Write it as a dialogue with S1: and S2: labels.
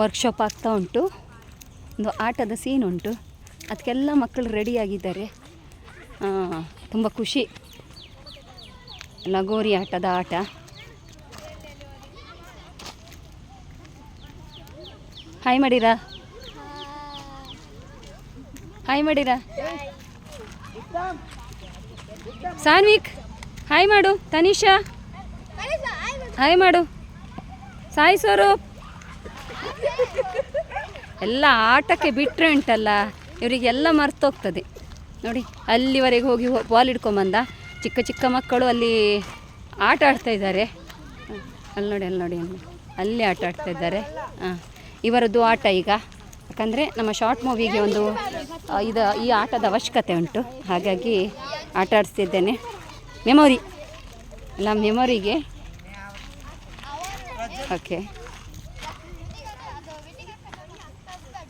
S1: Workshop ಆಗ್ತಾ ಉಂಟು. ಒಂದು ಆಟದ ಸೀನ್ ಉಂಟು, ಅದಕ್ಕೆಲ್ಲ ಮಕ್ಕಳು ರೆಡಿಯಾಗಿದ್ದಾರೆ. ತುಂಬ ಖುಷಿ. ಲಗೋರಿ ಆಟದ ಆಟ. ಹಾಯ್ ಮಾಡಿರಾ, ಹಾಯ್ ಮಾಡಿರಾ. ಸಾನ್ವಿಕ್ ಹಾಯ್ ಮಾಡು. ತನಿಷಾ ಹಾಯ್ ಮಾಡು. ಸಾಯಿ ಸ್ವರೂಪ್. ಎಲ್ಲ ಆಟಕ್ಕೆ ಬಿಟ್ಟರೆ ಉಂಟಲ್ಲ ಇವರಿಗೆಲ್ಲ ಮರ್ತೋಗ್ತದೆ ನೋಡಿ. ಅಲ್ಲಿವರೆಗೆ ಹೋಗಿ ಬಾಲ್ ಹಿಡ್ಕೊಂಬಂದ. ಚಿಕ್ಕ ಚಿಕ್ಕ ಮಕ್ಕಳು ಅಲ್ಲಿ ಆಟ ಆಡ್ತಾ ಇದ್ದಾರೆ. ಅಲ್ಲಿ ನೋಡಿ, ಅಲ್ಲಿ ನೋಡಿ, ಅಲ್ಲಿ ಆಟ ಆಡ್ತಾ ಇದ್ದಾರೆ. ಇವರದ್ದು ಆಟ ಈಗ, ಯಾಕಂದರೆ ನಮ್ಮ ಶಾರ್ಟ್ ಮೂವಿಗೆ ಒಂದು ಈ ಆಟದ ಅವಶ್ಯಕತೆ ಉಂಟು, ಹಾಗಾಗಿ ಆಟ ಆಡಿಸ್ತಿದ್ದೇನೆ. ಮೆಮೊರಿ ಅಲ್ಲ, ಮೆಮೊರಿಗೆ. ಓಕೆ.